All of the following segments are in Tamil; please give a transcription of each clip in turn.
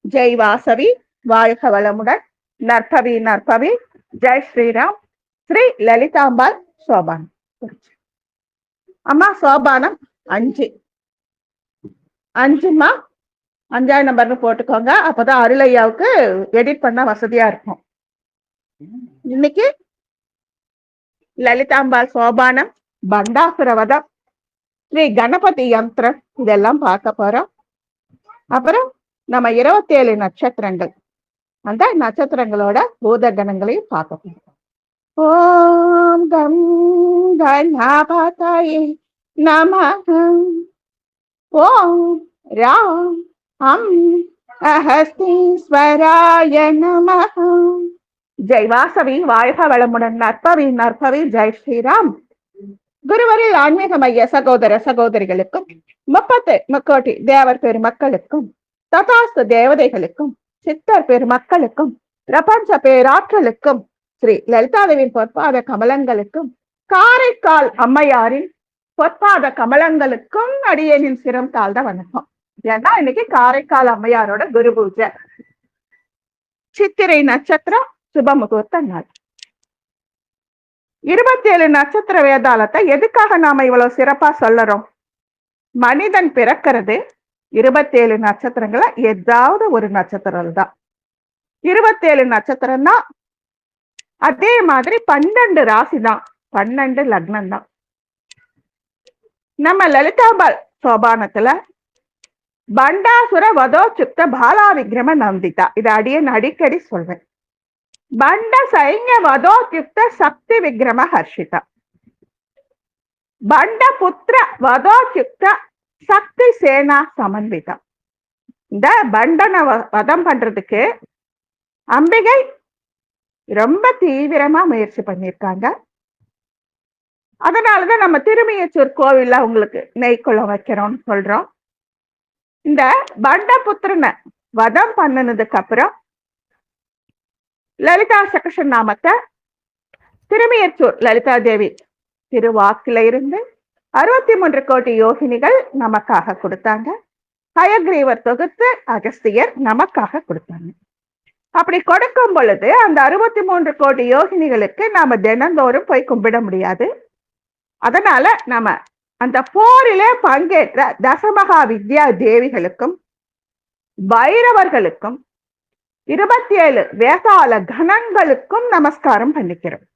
ஜெய் வாசவி, வாழ்க வளமுடன். நற்பவி நற்பவி. ஜெய் ஸ்ரீராம். ஸ்ரீ லலிதாம்பாள் சோபானம். அம்மா சோபானம் 5. 5ம்மா, 5ஆம் நம்பர்னு போட்டுக்கோங்க. அப்பதான் அருளையாவுக்கு எடிட் பண்ண வசதியா இருக்கும். இன்னைக்கு லலிதாம்பாள் சோபானம், பண்டாசுரவதம், ஸ்ரீ கணபதி யந்திரம் இதெல்லாம் பார்க்க போறோம். அப்புறம் நம்ம 27 நட்சத்திரங்கள், அந்த நட்சத்திரங்களோட பூதகணங்களையும் பார்க்க போறோம். ஓம் கம் கணபதயே நமஹ. ஓம் ராம் ஹம் அஹஸ்தீஸ்வராய நமஹ. ஜெய் வாசவி, வாழ்க வளமுடன். நற்பவி நற்பவி. ஜெய் ஸ்ரீராம். குருவரில் ஆன்மீக மைய சகோதர சகோதரிகளுக்கும் 30 முக்கோட்டி தேவர் பெருமக்களுக்கும் ததாஸ்து தேவதைகளுக்கும் சித்தர் பெருமக்களுக்கும் பிரபஞ்ச பேராற்றலுக்கும் ஸ்ரீ லலிதாதேவியின் பொற்பாத கமலங்களுக்கும் காரைக்கால் அம்மையாரின் பொற்பாத கமலங்களுக்கும் அடியேனின் சிரம் தாழ்ந்த வணக்கம். ஏன்னா இன்னைக்கு காரைக்கால் அம்மையாரோட குரு பூஜை. சித்திரை நட்சத்திரம், சுப முகூர்த்த நாள். 27 நட்சத்திர வேதாளத்தை எதுக்காக நாம இவ்வளவு சிறப்பா சொல்லறோம்? மனிதன் பிறக்கிறது 27 நட்சத்திரங்கள ஏதாவது ஒரு நட்சத்திரம் தான். 27 நட்சத்திரம்னா அதே மாதிரி 12 ராசி தான், 12 லக்னம் தான். நம்ம லலிதாம்பாள் சோபானத்துல பண்டாசுர வதோச்சுக்த பாலா விக்ரம நந்திதா, இதை அடிக்கடி சொல்றேன். பண்ட சைன்ய வதோத்யுக்த சக்தி விக்ரம ஹர்ஷிதா, பண்ட புத்திர வதோத்யுக்த சக்தி சேனா சமன்விதா. இந்த பண்டனை வதம் பண்றதுக்கு அம்பிகை ரொம்ப தீவிரமா முயற்சி பண்ணியிருக்காங்க. அதனாலதான் நம்ம திருமியச்சூர் கோவில்ல உங்களுக்கு நெய்க்குளம் வைக்கிறோம்னு சொல்றோம். இந்த பண்டபுத்திரனை வதம் பண்ணனதுக்கு அப்புறம் லலிதா சகச நாமத்தை திருமியச்சூர் லலிதா தேவி திருவாக்குல இருந்து 63 கோடி யோகினிகள் நமக்காக கொடுத்தாங்க. ஹயக்ரீவர் தொகுத்து அகஸ்தியர் நமக்காக கொடுத்தாங்க. அப்படி கொடுக்கும் பொழுது அந்த 63 கோடி யோகினிகளுக்கு நாம தினந்தோறும் போய் கும்பிட முடியாது. அதனால நம்ம அந்த போரிலே பங்கேற்ற தசமகா வித்யா தேவிகளுக்கும் பைரவர்களுக்கும் 27 வேதாள கணங்களுக்கும் நமஸ்காரம் பண்ணிக்கிறோம்.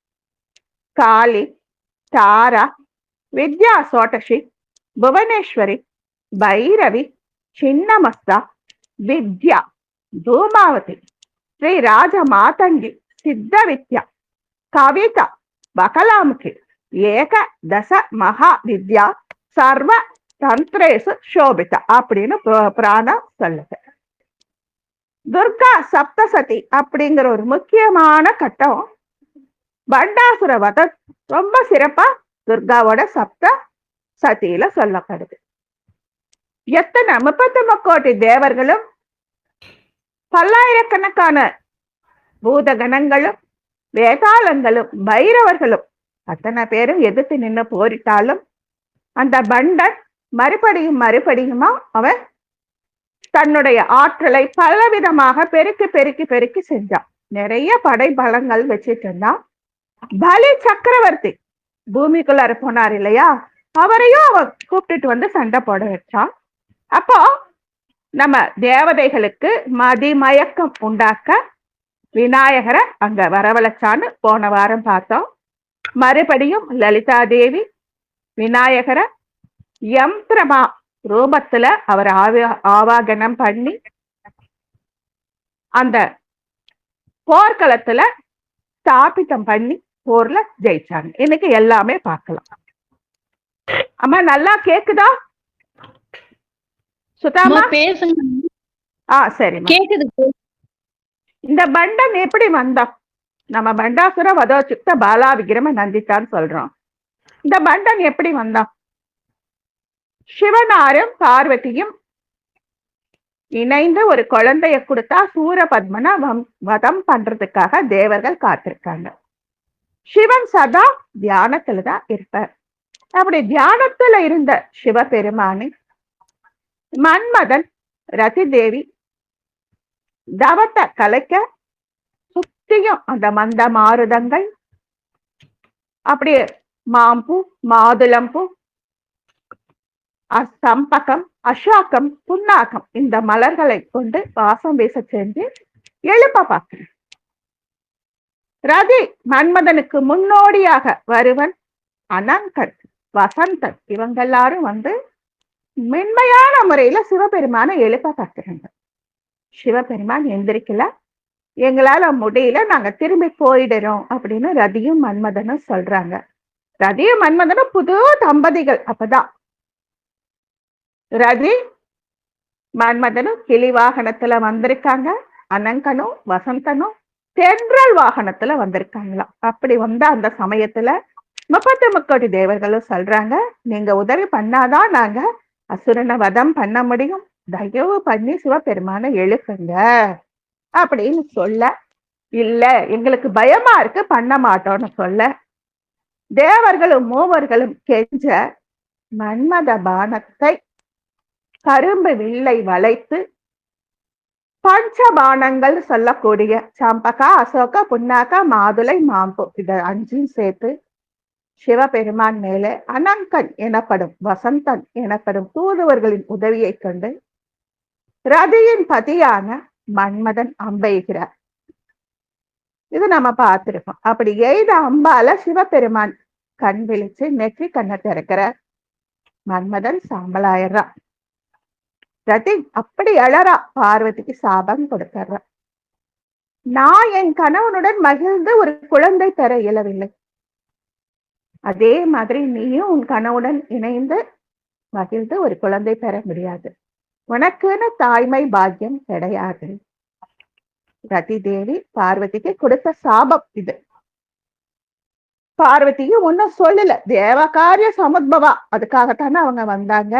காளி, தாரா, வித்யா சோட்டஷி, புவனேஸ்வரி, பைரவி, சின்னமஸ்தா, வித்யா, தூமாவதி, ஸ்ரீ ராஜ மாதங்கி, சித்த வித்யா, கவிதா, பகலாமுகி, ஏக தச மகா வித்யா, சர்வ தந்திரேசு சோபிதா அப்படின்னு பிராணம் சொல்லுது. துர்கா சப்தசதி அப்படிங்கிற ஒரு முக்கியமான கட்டம் பண்டாசுர வதம் ரொம்ப சிறப்பா துர்காவோட சப்த சதியில சொல்லப்படுது. எத்தனை 33 கோடி தேவர்களும் பல்லாயிரக்கணக்கான பூதகணங்களும் வேதாளங்களும் பைரவர்களும் அத்தனை பேரும் எதிர்த்து நின்று போரிட்டாலும் அந்த பண்டன் மறுபடியுமா அவன் தன்னுடைய ஆற்றலை பலவிதமாக பெருக்கி செஞ்சான். நிறைய படை பலங்கள் வச்சுட்டு இருந்தான். பலி சக்கரவர்த்தி பூமிக்குள்ளார போனார் இல்லையா, அவரையும் அவன் கூப்பிட்டுட்டு வந்து சண்டை போட வச்சான். அப்போ நம்ம தேவதைகளுக்கு மதிமயக்கம் உண்டாக்க விநாயகரை அங்க வரவழைச்சான்னு போன வாரம் பார்த்தோம். மறுபடியும் லலிதா தேவி விநாயகரை யந்திரமா ரூபத்துல அவர் ஆவாகனம் பண்ணி அந்த போர்க்களத்துல ஸ்தாபிதம் பண்ணி போர்ல ஜெயிச்சாங்க. இன்னைக்கு எல்லாமே பார்க்கலாம். அம்மா நல்லா கேக்குதா சுதாமா? பேசுங்க. சரி கேக்குது. இந்த பண்டன் எப்படி வந்தான்? நம்ம பண்டாசுர வதோச்சுக்த பாலா விக்ரம நந்திதான்னு சொல்றோம். இந்த பண்டன் எப்படி வந்தான்? சிவனாரும் பார்வதியும் இணைந்து ஒரு குழந்தைய கொடுத்தா சூரபத்மனை வதம் பண்றதுக்காக தேவர்கள் காத்திருக்காங்க. சிவன் சதா தியானத்துலதான் இருப்பார். அப்படி தியானத்துல இருந்த சிவபெருமானி மன்மதன், ரதி தேவி தவத்தை கலைக்க சுத்தியும் அந்த மந்த மாருதங்கள், அப்படியே மாம்பூ, மாதுளம்பூ, சம்பகம், அசோகம், புன்னாகம் இந்த மலர்களை கொண்டு வாசம் வீச செஞ்சு எழுப்ப பார்க்கிறேன். ரதி மன்மதனுக்கு முன்னோடியாக வருவன் அனங்கன், வசந்தன், இவங்க எல்லாரும் வந்து மென்மையான முறையில சிவபெருமான எழுப்ப பார்க்கிறாங்க. சிவபெருமான் எந்திரிக்கல, எங்களால முடியல, நாங்க திரும்பி போயிடுறோம் அப்படின்னு ரதியும் மன்மதனும் சொல்றாங்க. ரதியும் மன்மதனும் புது தம்பதிகள். அப்பதான் ரதி மன்மதனும் கிளி வாகனத்துல வந்திருக்காங்க, அனங்கனும் வசந்தனும் தென்றல் வாகனத்துல வந்திருக்காங்களாம். அப்படி வந்த அந்த சமயத்துல 33 தேவர்களும் சொல்றாங்க, நீங்க உதவி பண்ணாதான் நாங்க அசுரனை வதம் பண்ண முடியும், தயவு பண்ணி சிவபெருமான எழுப்புங்க அப்படின்னு சொல்ல, இல்ல எங்களுக்கு பயமா இருக்கு பண்ண மாட்டோம்னு சொல்ல, தேவர்களும் மூவர்களும் கெஞ்ச மன்மத பானத்தை கரும்பு வில்லை வளைத்து பஞ்சபானங்கள் சொல்லக்கூடிய சம்பகா, அசோகா, புன்னாக்கா, மாதுளை, மாம்பு இத 5 சேர்த்து சிவபெருமான் மேலே அனங்கன் எனப்படும் வசந்தன் எனப்படும் தூதுவர்களின் உதவியை கொண்டு ரதியின் பதியான மன்மதன் அம்பெய்கிறார். இது நம்ம பார்த்திருக்கோம். அப்படி எய்த அம்பால சிவபெருமான் கண் விழிச்சு நெற்றி கண்ணை திறக்கிறார். மன்மதன் சாம்பலாயிடுறான். ரதி அப்படி அழறா, பார்வதிக்கு சாபம் கொடுத்துறா. நான் என் கணவனுடன் மகிழ்ந்து ஒரு குழந்தை பெற இயலவில்லை, அதே மாதிரி நீயும் உன் கணவனுடன் இணைந்து மகிழ்ந்து ஒரு குழந்தை பெற முடியாது, உனக்குன்னு தாய்மை பாக்கியம் கிடையாது. ரதி தேவி பார்வதிக்கு கொடுத்த சாபம் இது. பார்வதிக்கு ஒன்னும் சொல்லல, தேவகாரிய சமுத்பவா, அதுக்காகத்தானே அவங்க வந்தாங்க.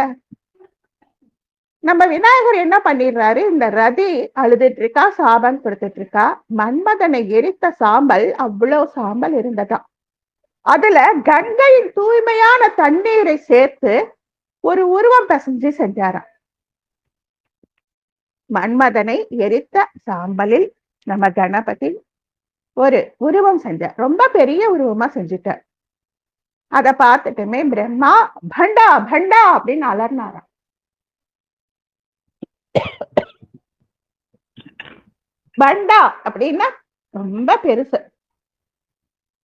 நம்ம விநாயகர் என்ன பண்ணிடுறாரு, இந்த ரதி அழுதுட்டு இருக்கா, சாபம் கொடுத்துட்டு இருக்கா. மன்மதனை எரித்த சாம்பல் அவ்வளவு சாம்பல் இருந்ததா, அதுல கங்கையின் தூய்மையான தண்ணீரை சேர்த்து ஒரு உருவம் பிசைஞ்சு செஞ்சாராம். மன்மதனை எரித்த சாம்பலில் நம்ம கணபதி ஒரு உருவம் செஞ்சார், ரொம்ப பெரிய உருவமா செஞ்சுட்டார். அதை பார்த்துட்டுமே பிரம்மா பண்டா பண்டா அப்படின்னு அலர்னாராம். பண்டா அப்படின்னா ரொம்ப பெருசு.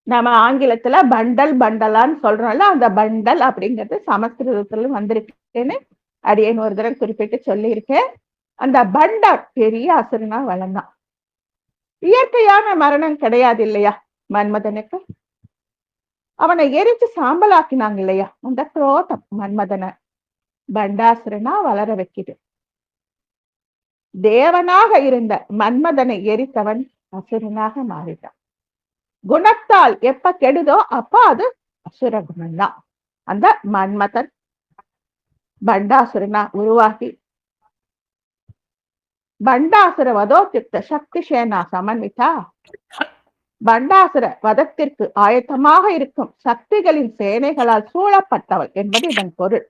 நம்ம ஆங்கிலத்துல பண்டல் பண்டலான்னு சொல்றோம்ல, அந்த பண்டல் அப்படிங்கிறது சமஸ்கிருதத்துல வந்திருக்குன்னு அடியேன் ஒரு தடவை குறிப்பிட்டு சொல்லியிருக்கேன். அந்த பண்டர் பெரிய அசுரனா வளர்ந்தான். இயற்கையான மரணம் கிடையாது இல்லையா மன்மதனுக்கு, அவனை எரிச்சு சாம்பலாக்கினாங்க இல்லையா, அந்த குரோதம் மன்மதனை பண்டாசுரனா வளர வைக்குது. தேவனாக இருந்த மன்மதனை எரித்தவன் அசுரனாக மாறிட்டான். குணத்தால் எப்ப கெடுதோ அப்ப அது அசுர குணம்தான். அந்த மன்மதன் பண்டாசுரனா உருவாகி பண்டாசுர வதோத்யுக்த சக்தி சேனா சமன்விதா, பண்டாசுர வதத்திற்கு ஆயத்தமாக இருக்கும் சக்திகளின் சேனைகளால் சூழப்பட்டவள் என்பது இதன் பொருள்.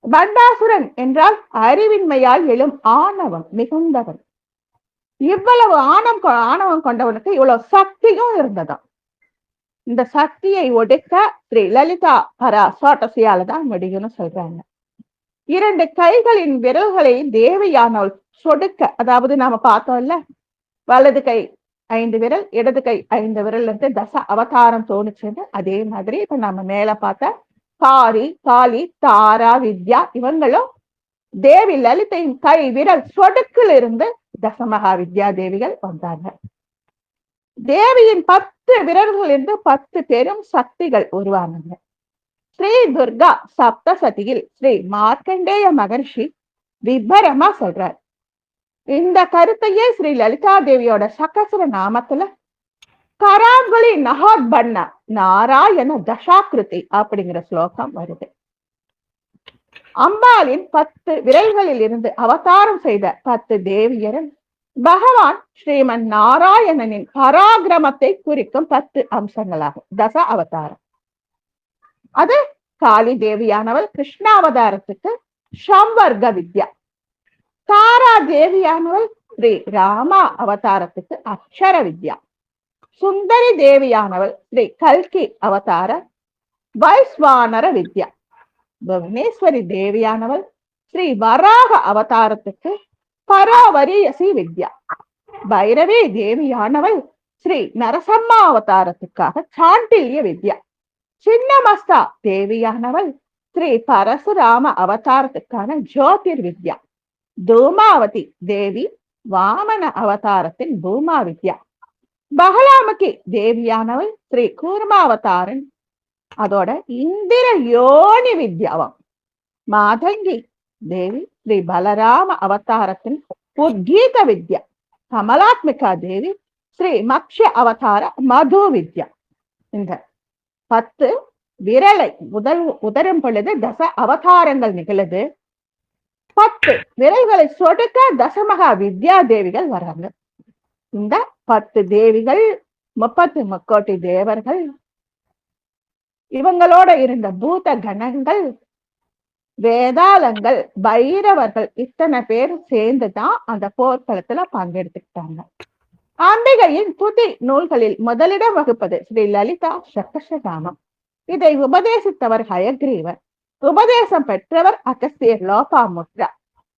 பண்டாசுரன் என்றால் அறிவின்மையால் எழும் ஆணவம் மிகுந்தவன். இவ்வளவு ஆணவம் கொண்டவனுக்கு இவ்வளவு சக்தியும் இருந்ததாம். இந்த சக்தியை ஒடுக்க ஸ்ரீ லலிதா பராசோட்டசியால தான் முடியும்னு சொல்றாங்க. 2 கைகளின் விரல்களை தேவியானவள் சொடுக்க, அதாவது நாம பார்த்தோம்ல, வலது கை 5 விரல், இடது கை 5 விரல் இருந்து தச அவதாரம் தோணுச்சுன்னு, அதே மாதிரி இப்ப நம்ம மேல பார்த்த காரி, காளி, தாரா, வித்யா இவங்களும் தேவி லலிதையின் கை விரல் சொடுக்கில் இருந்து தசமகா வித்யா தேவிகள் வந்தாங்க. தேவியின் 10 விரல்கள் இருந்து 10 பெரும் சக்திகள் உருவானாங்க. ஸ்ரீ துர்கா சப்தசதியில் ஸ்ரீ மார்க்கண்டேய மகர்ஷி விபரமா சொல்றார். இந்த கருத்தையே ஸ்ரீ லலிதா தேவியோட சகசர நாமத்துல கராங்குலி நகாத் பண்ண நாராயண தசாகிருதி அப்படிங்கிற ஸ்லோகம் வருது. அம்பாளின் 10 விரல்களில் இருந்து அவதாரம் செய்த 10 தேவியரும் பகவான் ஸ்ரீமன் நாராயணனின் பராக்கிரமத்தை குறிக்கும் 10 அம்சங்களாகும். தச அவதாரம். அது காளி தேவியானவள் கிருஷ்ணாவதாரத்துக்கு சம்வர்க வித்யா, தாரா தேவியானவள் ஸ்ரீ ராமா அவதாரத்துக்கு அக்ஷர வித்யா. சுந்தரி தேவியானவள் ஸ்ரீ கல்கி அவதார வைஸ்வானர வித்யா. புவனேஸ்வரி தேவியானவள் ஸ்ரீ வராக அவதாரத்துக்கு பராவரியசி வித்யா. பைரவி தேவியானவள் ஸ்ரீ நரசம்மா அவதாரத்துக்காக சாண்டில்ய வித்யா. சின்னமஸ்தா தேவியானவள் ஸ்ரீ பரசுராம அவதாரத்துக்கான ஜோதிர் வித்யா. தூமாவதி தேவி வாமன அவதாரத்தின் பூமா வித்யா. பகலாமுகி தேவியானவள் ஸ்ரீ கூர்மாவதாரன் அதோட இந்திர யோனி வித்யாவம். மாதங்கி தேவி ஸ்ரீ பலராம அவதாரத்தின் உத்கீத வித்யா. கமலாத்மிகா தேவி ஸ்ரீ மக்ஷ அவதார மது வித்யா. இந்த 10 விரலை உதரும் பொழுது தச அவதாரங்கள் நிகழுது. 10 விரல்களை சொடுக்க தசமகா வித்யா தேவிகள் வராங்க. இந்த 10 தேவிகள் 30 முக்கோட்டி தேவர்கள், இவங்களோட இருந்த பூத கணங்கள், வேதாளங்கள், பைரவர்கள், இத்தனை பேர் சேர்ந்துதான் அந்த போர்க்களத்துல பங்கெடுத்துக்கிட்டாங்க. அம்பிகையின் துதி நூல்களில் முதலிடம் வகுப்பது ஸ்ரீ லலிதா சகஸ்ரநாமம். இதை உபதேசித்தவர் ஹயக்ரீவர், உபதேசம் பெற்றவர் அகஸ்தியர் லோபாமுத்ரா.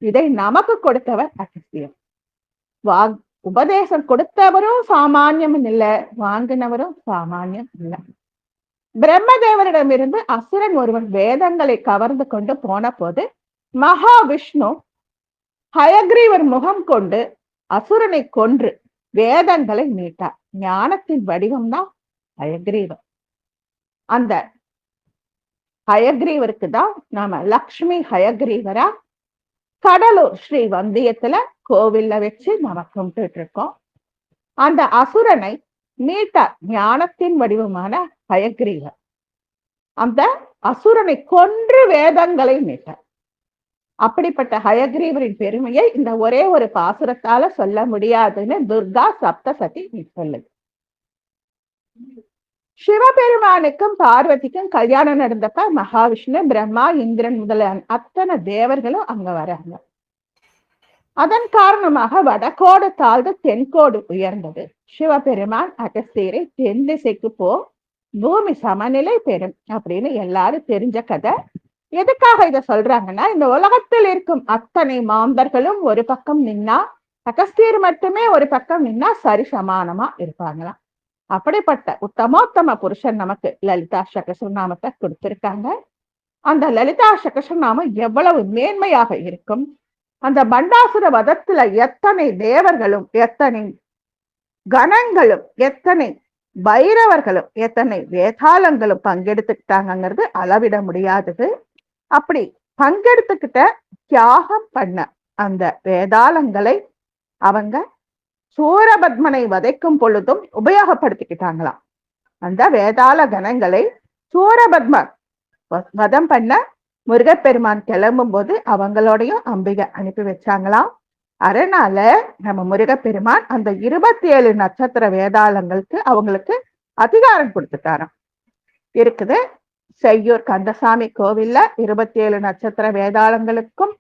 இதை நமக்கு கொடுத்தவர் அகஸ்தியர். உபதேசம் கொடுத்தவரும் சாமானியம் இல்லை, வாங்கினவரும் சாமானியம் இல்லை. பிரம்மதேவரிடமிருந்து அசுரன் ஒருவன் வேதங்களை கவர்ந்து கொண்டு போன போது மகாவிஷ்ணு ஹயக்ரீவர் முகம் கொண்டு அசுரனை கொன்று வேதங்களை மீட்டார். ஞானத்தின் வடிவம் தான் ஹயக்ரீவர். அந்த ஹயக்ரீவருக்கு தான் நாம லக்ஷ்மி ஹயக்ரீவரா கடலூர் ஸ்ரீ வந்தியத்துல கோவில்ல வச்சு நாம கும்பிட்டு இருக்கோம். அந்த அசுரனை மீட்டார் ஞானத்தின் வடிவமான ஹயக்ரீவர். அந்த அசுரனை கொன்று வேதங்களை மீட்டார். அப்படிப்பட்ட ஹயக்ரீவரின் பெருமையை இந்த ஒரே ஒரு பாசுரத்தால சொல்ல முடியாதுன்னு துர்கா சப்தசதி சொல்லுது. சிவபெருமானுக்கும் பார்வதிக்கும் கல்யாணம் நடந்தப்ப மகாவிஷ்ணு, பிரம்மா, இந்திரன் முதலான அத்தனை தேவர்களும் அங்க வராங்க. அதன் காரணமாக வடகோடு தாழ்ந்து தென்கோடு உயர்ந்தது. சிவபெருமான் அகஸ்தியரை தென் திசைக்கு போ, பூமி சமநிலை பெறும் அப்படின்னு எல்லாரும் தெரிஞ்ச கதை. எதுக்காக இதை சொல்றாங்கன்னா, இந்த உலகத்தில் இருக்கும் அத்தனை மாந்தர்களும் ஒரு பக்கம் நின்னா, அகஸ்தியர் மட்டுமே ஒரு பக்கம் நின்னா சரி சமானமா இருப்பாங்களாம். அப்படிப்பட்ட உத்தமோத்தம புருஷன் நமக்கு லலிதா சகஸ்ரநாமத்தை கொடுத்திருக்காங்க. அந்த லலிதா சகஸ்ரநாமம் எவ்வளவு மேன்மையாக இருக்கும். அந்த பண்டாசுர வதத்துல எத்தனை தேவர்களும், எத்தனை கணங்களும், எத்தனை பைரவர்களும், எத்தனை வேதாளங்களும் பங்கெடுத்துக்கிட்டாங்கிறது அளவிட முடியாதது. அப்படி பங்கெடுத்துக்கிட்ட தியாகம் பண்ண அந்த வேதாளங்களை அவங்க சூரபத்மனை வதைக்கும் பொழுதும் உபயோகப்படுத்திக்கிட்டாங்களாம். அந்த வேதாள கணங்களை சூரபத்மன் வதம் பண்ண முருகப்பெருமான் கிளம்பும் போது அவங்களோடையும் அம்பிகை அனுப்பி வச்சாங்களாம். அதனால நம்ம முருகப்பெருமான் அந்த 27 நட்சத்திர வேதாளங்களுக்கு அவங்களுக்கு அதிகாரம் கொடுத்துட்டாராம். இருக்குது செய்யூர் கந்தசாமி கோவில்ல 27 நட்சத்திர வேதாளங்களுக்கும்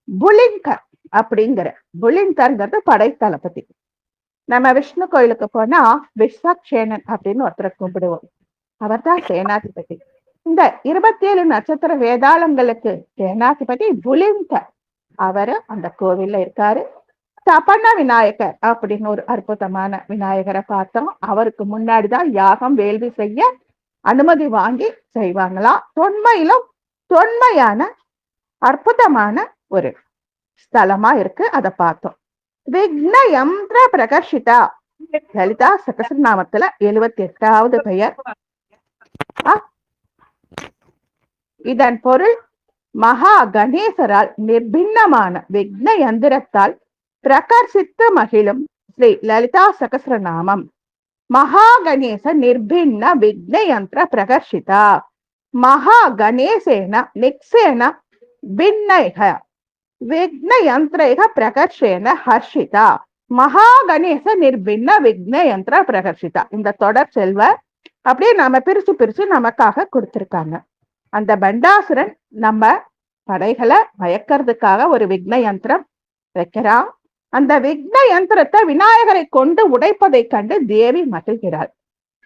புலிங்கர் அப்படிங்கிற, புலிங்கர்ங்கிறது படைத்தளபதி. நம்ம விஷ்ணு கோயிலுக்கு போனா விஸ்வக்ஷேனன் அப்படின்னு ஒருத்தரை கும்பிடுவோம், அவர் தான் சேனாதிபதி. இந்த 27 நட்சத்திர வேதாளங்களுக்கு சேனாதிபதி புலிங்கர், அவரு அந்த கோவில்ல இருக்காரு. தபன விநாயகர் அப்படின்னு ஒரு அற்புதமான விநாயகரை பார்த்தோம். அவருக்கு முன்னாடிதான் யாகம் வேள்வி செய்ய அனுமதி வாங்கி செய்வாங்களாம். தொன்மையிலும் தொன்மையான அற்புதமான ஒரு ஸ்தலமா இருக்கு, அதை பார்த்தோம். விக்ன யந்திர பிரகர்ஷிதா லலிதா சகஸ்ரநாமத்துல 78வது பெயர். இதன் பொருள் மகா கணேசரால் நிர்பின்னமான விக்ன யந்திரத்தால் பிரகர்ஷித்து மகிழும் ஸ்ரீ லலிதா சகஸ்ரநாமம். மகா கணேச நிர்பின்ன விக்ன யந்திர பிரகர்ஷிதா. மகா கணேசேன நிக்ஷேன பின்னைக விக்ன யந்திரைக பிரகர்ஷேன ஹர்ஷிதா. மகா கணேச நிர்பின்ன விக்ன யந்திர பிரகர்ஷிதா. இந்த தொடர் செல்வ அப்படியே நாம பிரிச்சு பிரிச்சு நமக்காக கொடுத்திருக்காங்க. அந்த பண்டாசுரன் நம்ம படைகளை மயக்கிறதுக்காக ஒரு விக்ன யந்திரம் வைக்கிறான். அந்த விக்ன யந்திரத்தை விநாயகரை கொண்டு உடைப்பதை கண்டு தேவி மகிழ்கிறாள்.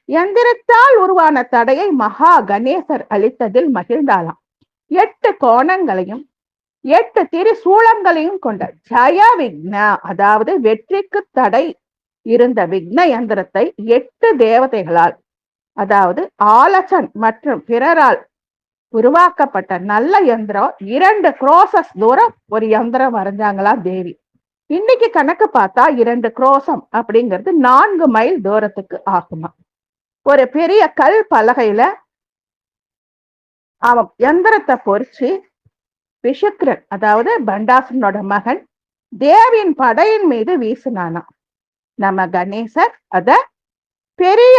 யந்திரத்தால் உருவான தடையை மகா கணேசர் அளித்ததில் மகிழ்ந்தாளாம். 8 கோணங்களையும் 8 திரிசூலங்களையும் கொண்ட ஜய விக்ன, அதாவது வெற்றிக்கு தடை இருந்த விக்ன யந்திரத்தை 8 தேவதைகளால், அதாவது ஆலசன் மற்றும் பிறரால் உருவாக்கப்பட்ட நல்ல யந்திரம் 2 குரோசஸ் தூரம் ஒரு யந்திரம் வரைஞ்சாங்களா தேவி. இன்னைக்கு கணக்கு பார்த்தா 2 குரோசம் அப்படிங்கிறது 4 மைல் தூரத்துக்கு ஆகுமா. ஒரு பெரிய கல் பலகையில அவன் யந்திரத்தை பொறிச்சு விஷுக்கிரன், அதாவது பண்டாசுரனோட மகன், தேவியின் படையின் மீது வீசினானா. நம்ம கணேசர் அத பெரிய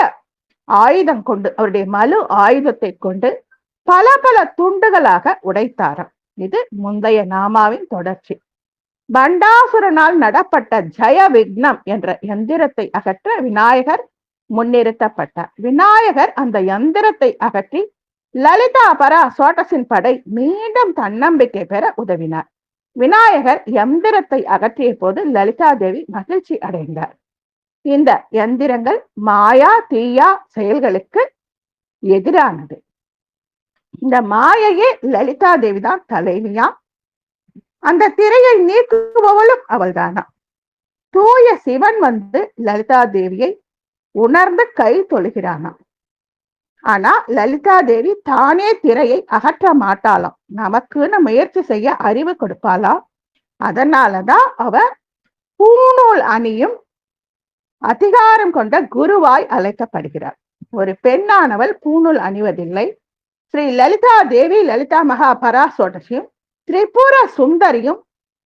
ஆயுதம் கொண்டு, அவருடைய மலு ஆயுதத்தை கொண்டு பல பல துண்டுகளாக உடைத்தாராம். இது முந்தைய நாமாவின் தொடர்ச்சி. பண்டாசுரனால் நடப்பட்ட ஜெய விக்னம் என்ற யந்திரத்தை அகற்ற விநாயகர் முன்னிறுத்தப்பட்டார். விநாயகர் அந்த யந்திரத்தை அகற்றி லலிதா பரா சோட்டசின் படை மீண்டும் தன்னம்பிக்கை பெற உதவினார். விநாயகர் யந்திரத்தை அகற்றிய போது லலிதா தேவி மகிழ்ச்சி அடைந்தார். இந்த யந்திரங்கள் மாயா தீயா செயல்களுக்கு எதிரானது. இந்த மாயையே லலிதா தேவி தான் தலைவியா. அந்த திரையை நீக்குபவளும் அவள்தானா. தூய சிவன் வந்து லலிதா தேவியை உணர்ந்து கை தொழுகிறானா. ஆனா லலிதா தேவி தானே திரையை அகற்ற மாட்டாளாம். நமக்குன்னு முயற்சி செய்ய அறிவு கொடுப்பாளாம். அதனாலதான் அவ பூநூல் அணியும் அதிகாரம் கொண்ட குருவாய் அழைக்கப்படுகிறார். ஒரு பெண்ணானவள் பூநூல் அணிவதில்லை. ஸ்ரீ லலிதா தேவி லலிதா மகா பராசோடசியும் திரிபுர சுந்தரியும்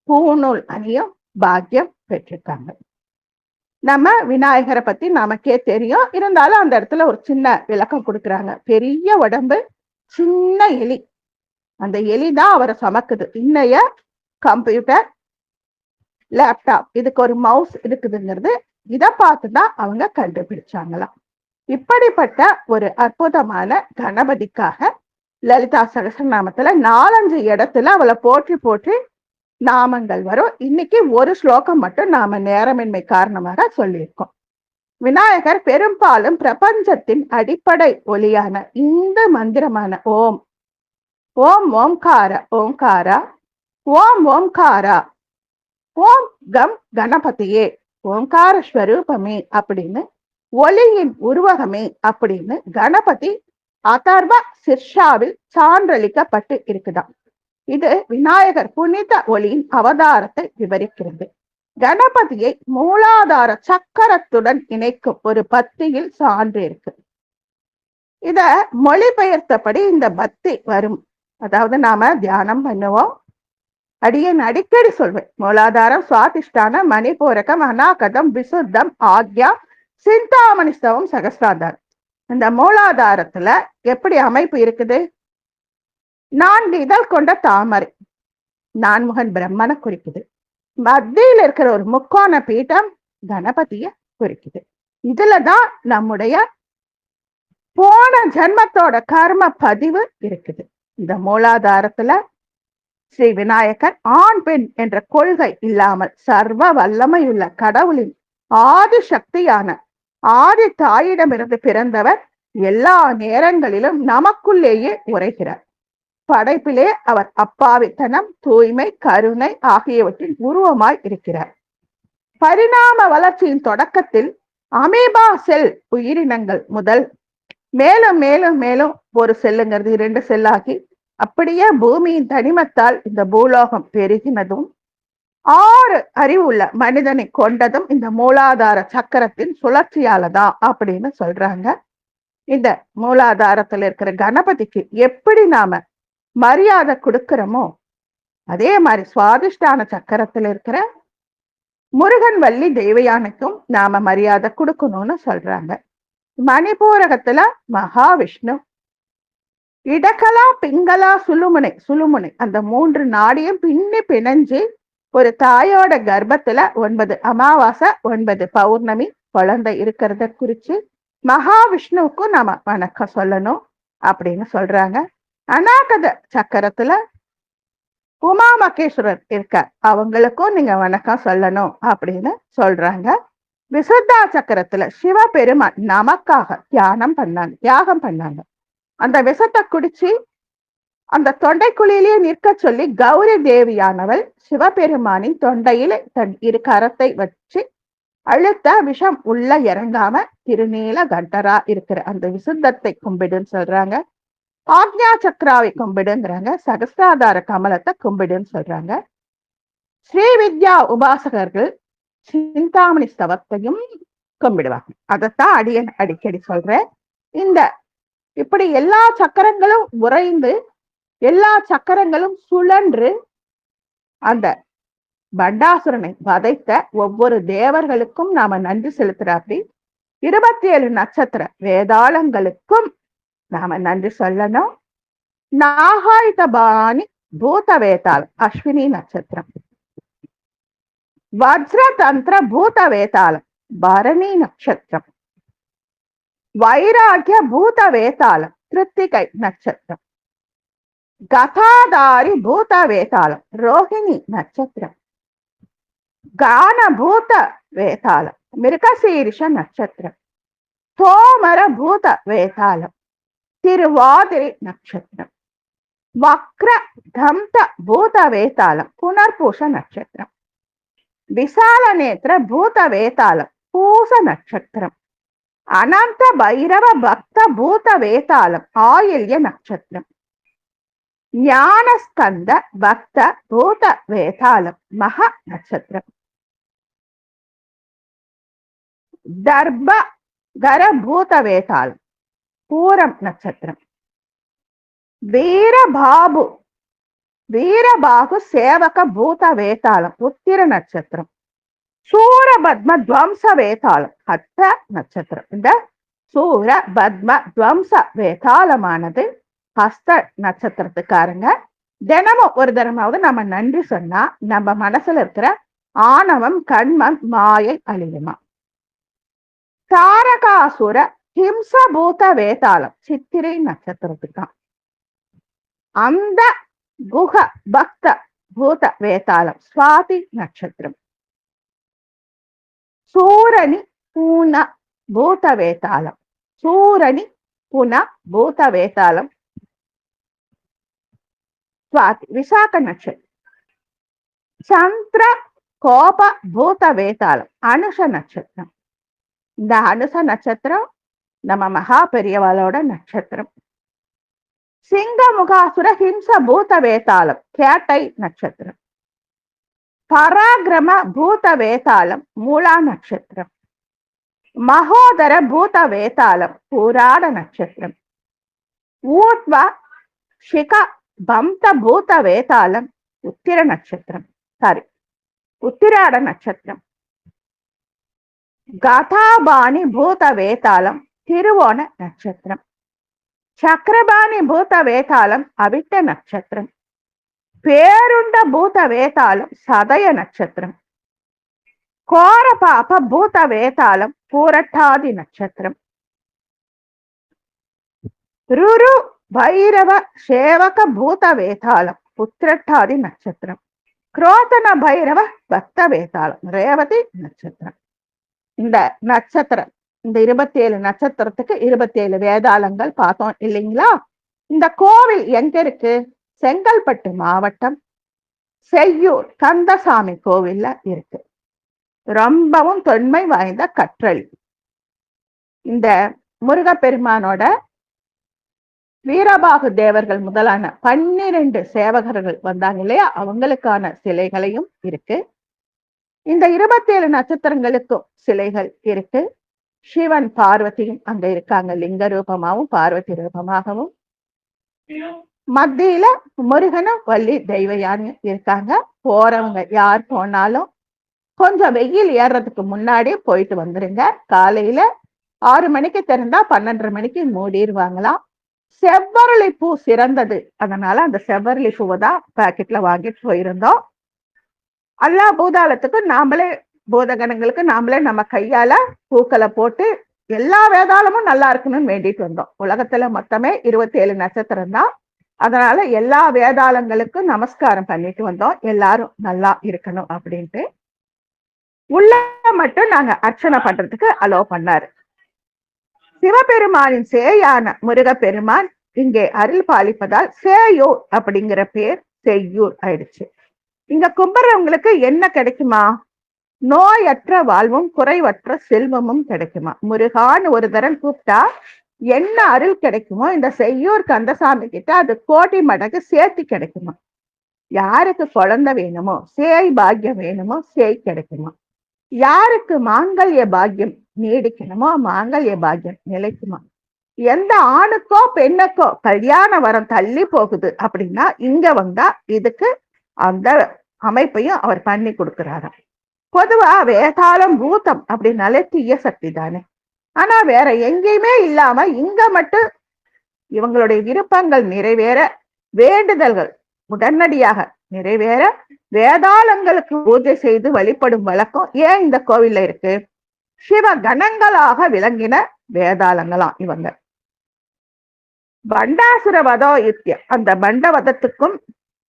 பூநூல் அணியும் பாக்கியம் பெற்றிருக்காங்க. நம்ம விநாயகரை பத்தி நமக்கே தெரியும். இருந்தாலும் அந்த இடத்துல ஒரு சின்ன விளக்கம் கொடுக்குறாங்க. பெரிய உடம்பு, சின்ன எலி. அந்த எலி தான் அவரை சமக்குது. இன்னைய கம்ப்யூட்டர், லேப்டாப் இதுக்கு ஒரு மவுஸ் இருக்குதுங்கிறது இதை பார்த்துதான் அவங்க கண்டுபிடிச்சாங்களாம். இப்படிப்பட்ட ஒரு அற்புதமான கணபதிக்காக லலிதா சகஸ்ரநாமத்துல 4-5 இடத்துல அவளை போற்றி போற்றி நாமங்கள் வரும். இன்னைக்கு ஒரு ஸ்லோகம் மட்டும் நாம நேரமின்மை காரணமாக சொல்லியிருக்கோம். விநாயகர் பெரும்பாலும் பிரபஞ்சத்தின் அடிப்படை ஒலியான இந்த மந்திரமான ஓம் ஓம் ஓம்கார ஓம்காரா ஓம் ஓம்காரா ஓம் கம் கணபதியே ஓம்கார ஸ்வரூபமே அப்படின்னு, ஒலியின் உருவகமே அப்படின்னு கணபதி அதர்வ சிர்ஷாவில் சான்றளிக்கப்பட்டு இருக்குதாம். இது விநாயகர் புனித ஒளியின் அவதாரத்தை விவரிக்கிறது. கணபதியை மூலாதார சக்கரத்துடன் இணைக்கும் ஒரு பத்தியில் சான்று இருக்கு. இத மொழிபெயர்த்தபடி இந்த பக்தி வரும். அதாவது நாம தியானம் பண்ணுவோம். அடியேன் அடிக்கடி சொல்வேன், மூலாதாரம், சுவாதிஷ்டானம், மணிபூரகம், அநாகதம், விசுத்தம், ஆக்யா, சிந்தாமணிஸ்தவம், சகஸ்ராதாரம். இந்த மூலாதாரத்துல எப்படி அமைப்பு இருக்குது? 4 இதழ் கொண்ட தாமரை, நான்முகன் பிரம்மனை குறிக்குது. மத்தியில் இருக்கிற ஒரு முக்கோண பீடம் கணபதிய குறிக்குது. இதுலதான் நம்முடைய போன ஜென்மத்தோட கர்ம பதிவு இருக்குது. இந்த மூலாதாரத்துல ஸ்ரீ விநாயகர் ஆண் பெண் என்ற கொள்கை இல்லாமல் சர்வ வல்லமையுள்ள கடவுளின் ஆதி சக்தியான ஆதி தாயிடமிருந்து பிறந்தவர். எல்லா நேரங்களிலும் நமக்குள்ளேயே உரைகிறார். படைப்பிலே அவர் அப்பாவித்தனம், தூய்மை, கருணை ஆகியவற்றின் உருவமாய் இருக்கிறார். பரிணாம வளர்ச்சியின் தொடக்கத்தில் அமீபா செல் உயிரினங்கள் முதல் மேலும் மேலும் மேலும் ஒரு செல்லுங்கிறது 2 செல்லாகி அப்படியே பூமியின் தனிமத்தால் இந்த பூலோகம் பெருகினதும் 6 அறிவுள்ள மனிதனை கொண்டதும் இந்த மூலாதார சக்கரத்தின் சுழற்சியாலதான் அப்படின்னு சொல்றாங்க. இந்த மூலாதாரத்துல இருக்கிற கணபதிக்கு எப்படி நாம மரியாதை கொடுக்கிறோமோ அதே மாதிரி சுவாதிஷ்டான சக்கரத்துல இருக்கிற முருகன், வள்ளி, தெய்வயானைக்கும் நாம மரியாதை கொடுக்கணும்னு சொல்றாங்க. மணிபூரகத்துல மகாவிஷ்ணு, இடகலா, பிங்களா, சுழுமுனை அந்த 3 நாடியும் பின்னி பிணைஞ்சு ஒரு தாயோட கர்ப்பத்துல 9 அமாவாசை 9 பௌர்ணமி குழந்தை இருக்கிறத குறிச்சு மகாவிஷ்ணுவுக்கும் நாம வணக்கம் சொல்லணும் அப்படின்னு சொல்றாங்க. அநாகத சக்கரத்துல உமா மகேஸ்வரர் இருக்க, அவங்களுக்கும் நீங்க வணக்கம் சொல்லணும் அப்படின்னு சொல்றாங்க. விசுத்தா சக்கரத்துல சிவபெருமான் நமக்காக தியாகம் பண்ணாங்க. அந்த விஷத்தை குடிச்சு அந்த தொண்டைக்குழியிலேயே நிற்க சொல்லி கௌரி தேவியானவள் சிவபெருமானின் தொண்டையில தன் இரு கரத்தை வச்சு அழுத்த விஷம் உள்ள இறங்காம திருநீல கண்டரா இருக்கிற அந்த விசுத்தத்தை கும்பிடுன்னு சொல்றாங்க. ஆக்ஞா சக்கராவை கும்பிடுங்கிறாங்க. சகஸ்திராதார கமலத்தை கும்பிடுன்னு சொல்றாங்க. ஸ்ரீ வித்யா உபாசகர்கள் சிந்தாமணி ஸ்தவத்தையும் கும்பிடுவாங்க. அதைத்தான் அடிக்கடி சொல்றேன். இந்த இப்படி எல்லா சக்கரங்களும் உறைந்து எல்லா சக்கரங்களும் சுழன்று அந்த பண்டாசுரனை வதைத்த ஒவ்வொரு தேவர்களுக்கும் நாம நன்றி செலுத்துறாப்படி 27 நட்சத்திர வேதாளங்களுக்கும் நாம நன்றி சொல்லணும். நாகாயுதபாணி பூத வேதாளம் அஸ்வினி நட்சத்திரம், வஜ்ரதந்திர பூத வேதாளம் பரணி நட்சத்திரம், வைராகிய பூத வேதாளம் கிருத்திகை நட்சத்திரம், கதாதாரி பூத வேதாளம் ரோஹிணி நட்சத்திரம், கான பூத வேதாளம் மிருகசீரிஷ நட்சத்திரம், தோமர பூத வேதாளம் திருவாதிரை நட்சத்திரம், வக்ர தம்த பூத வேதாளம் புனர்பூஷ நட்சத்திரம், விசால நேத்திர பூத வேதாளம் பூச நட்சத்திரம், அனந்த பைரவ பக்த பூத வேதாளம் ஆயில்ய நட்சத்திரம், ஞானஸ்கந்த பக்த பூத வேதாளம் மக நட்சத்திரம், தர்பகர பூத வேதாளம் பூரம் நட்சத்திரம், வீரபாகு சேவக பூத வேதாளம் உத்திர நட்சத்திரம், சூரபத்ம துவம்ச வேதாளம் ஹஸ்த நட்சத்திரம். இந்த சூர பத்ம துவம்ச வேதாளமானது ஹஸ்த நட்சத்திரத்துக்காரங்க. தினமும் ஒரு தரமாவது நம்ம நன்றி சொன்னா நம்ம மனசுல இருக்கிற ஆணவம் கண்மம் மாயை அழியுமா. தாரகாசுர ஹிம்ச பூத வேதாளம் சித்திரை நட்சத்திரத்துக்கான். அந்த குஹ பக்த பூத வேதாளம் சுவாதி நட்சத்திரம், சூரணி பூன பூத வேதாளம் சூரணி புன பூத வேதாளம் சுவாதி விசாக நட்சத்திரம், சந்திர கோப பூத வேதாளம் அனுஷ நட்சத்திரம். இந்த அனுஷ நட்சத்திரம் நம்ம மகா பெரியவாளோட நட்சத்திரம். சிங்கமுகாசுர ஹிம்ச பூத வேதாளம் கேட்டை நட்சத்திரம், பராக்கிரம பூத வேதாளம் மூலா நட்சத்திரம், மகோதர பூத வேதாளம் பூராட நட்சத்திரம், ஊர்வ சிக பம்த பூத வேதாளம் உத்திர நட்சத்திரம் உத்திராட நட்சத்திரம், கதாபாணி பூத வேதாளம் திருவோண நட்சத்திரம், சக்கரபாணி பூத வேதாளம் அவிட்ட நட்சத்திரம், பேருண்ட பூத வேதாளம் சதய நட்சத்திரம், கோரபாப பூத வேதாளம் பூரட்டாதி நட்சத்திரம், ருரு பைரவ சேவக பூத வேதாளம் புத்திரட்டாதி நட்சத்திரம், குரோதன பைரவ பக்த வேதாளம் ரேவதி நட்சத்திரம். இந்த நட்சத்திரம் இந்த 27 நட்சத்திரத்துக்கு 27 வேதாளங்கள் பார்த்தோம் இல்லைங்களா. இந்த கோவில் எங்க இருக்கு? செங்கல்பட்டு மாவட்டம் செய்யூர் கந்தசாமி கோவில்ல இருக்கு. ரொம்பவும் தொன்மை வாய்ந்த கற்றளி. இந்த முருகப்பெருமானோட வீரபாகு தேவர்கள் முதலான 12 சேவகர்கள் வந்தாங்க இல்லையா, அவங்களுக்கான சிலைகளையும் இருக்கு. இந்த 27 நட்சத்திரங்களுக்கும் சிலைகள் இருக்கு. சிவன் பார்வதியும் அங்க இருக்காங்க, லிங்க ரூபமாகவும் பார்வதி ரூபமாகவும். மத்தியில முருகனும் வள்ளி தெய்வயானி இருக்காங்க. போறவங்க யார் போனாலும் கொஞ்சம் வெயில் ஏறுறதுக்கு முன்னாடி போயிட்டு வந்துருங்க. காலையில 6 மணிக்கு திறந்தா 12:30 மணிக்கு மூடிடுவாங்களாம். செவ்வரளி பூ சிறந்தது, அதனால அந்த செவ்வரளி பூவை தான் பாக்கெட்ல வாங்கிட்டு போயிருந்தோம். எல்லா பூதாளத்துக்கும் நாமளே பூதகணங்களுக்கு நாமளே நம்ம கையால பூக்களை போட்டு எல்லா வேதாளமும் நல்லா இருக்கணும்னு வேண்டிட்டு வந்தோம். உலகத்துல மொத்தமே 27 நட்சத்திரம் தான். அதனால எல்லா வேதாளங்களுக்கும் நமஸ்காரம் பண்ணிட்டு வந்தோம், எல்லாரும் நல்லா இருக்கணும் அப்படின்ட்டு. உள்ள மட்டும் நாங்க அர்ச்சனை பண்றதுக்கு அலோ பண்ணாரு. சிவபெருமானின் சேயான முருகப்பெருமான் இங்கே அருள் பாலிப்பதால் சேயூர் அப்படிங்கிற பேர் செய்யூர் ஆயிடுச்சு. இங்க கும்பிடுறவங்களுக்கு என்ன கிடைக்குமா? நோயற்ற வாழ்வும் குறைவற்ற செல்வமும் கிடைக்குமா. முருகான்னு ஒரு தரம் கூப்பிட்டா என்ன அருள் கிடைக்குமோ இந்த செய்யூர் கந்தசாமி கிட்ட அது கோடி மடங்கு சேர்த்து கிடைக்குமா. யாருக்கு குழந்தை வேணுமோ, சேய் பாக்கியம் வேணுமோ, சேய் கிடைக்குமா. யாருக்கு மாங்கல்ய பாக்கியம் நீடிக்கணுமோ மாங்கல்ய பாக்கியம் நிலைக்குமா. எந்த ஆணுக்கோ பெண்ணுக்கோ கல்யாண வரம் தள்ளி போகுது அப்படின்னா இங்க வந்தா இதுக்கு அந்த அமைப்பையும் அவர் பண்ணி கொடுக்கிறாராம். பொதுவா வேதாளம் பூதம் அப்படின்னாலே தீய சக்தி தானே. ஆனா வேற எங்கேயுமே இல்லாம இங்க மட்டும் இவங்களுடைய விருப்பங்கள் நிறைவேற, வேண்டுதல்கள் உடனடியாக நிறைவேற வேதாளங்களுக்கு பூஜை செய்து வழிபடும் வழக்கம் ஏன் இந்த கோவில்ல இருக்கு? சிவ கணங்களாக விளங்கின வேதாளங்களாம் இவங்க. பண்டாசுர வதோ யுத்தியம், அந்த பண்டவதத்துக்கும்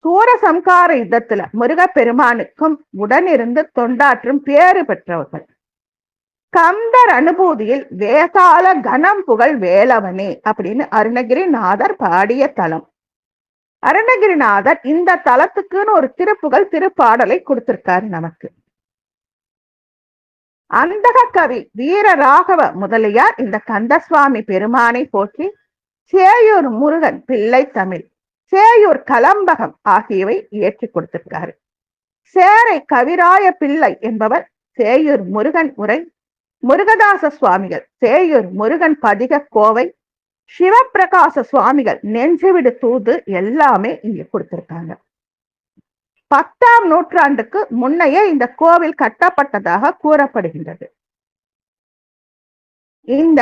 சூரசம்கார யுத்தத்துல முருகப்பெருமானுக்கும் உடனிருந்து தொண்டாற்றும் பேறு பெற்றவர்கள். கந்தர் அனுபூதியில் வேதாள கணம் புகழ் வேலவனே அப்படின்னு அருணகிரிநாதர் பாடிய தலம். அருணகிரிநாதர் இந்த தலத்துக்குன்னு ஒரு திருப்புகழ் திருப்பாடலை கொடுத்திருக்காரு நமக்கு. அந்தக கவி வீரராகவ முதலியார் இந்த கந்தசுவாமி பெருமானை போற்றி சேயூர் முருகன் பிள்ளை தமிழ், சேயூர் கலம்பகம் ஆகியவை இயற்றி கொடுத்திருக்காரு. சேரை கவிராய பிள்ளை என்பவர் சேயூர் முருகன் உரை, முருகதாச சுவாமிகள் சேயூர் முருகன் பதிக கோவை, சிவபிரகாச சுவாமிகள் நெஞ்சுவிடு தூது எல்லாமே இங்க கொடுத்திருக்காங்க. 10ஆம் நூற்றாண்டுக்கு முன்னையே இந்த கோவில் கட்டப்பட்டதாக கூறப்படுகின்றது. இந்த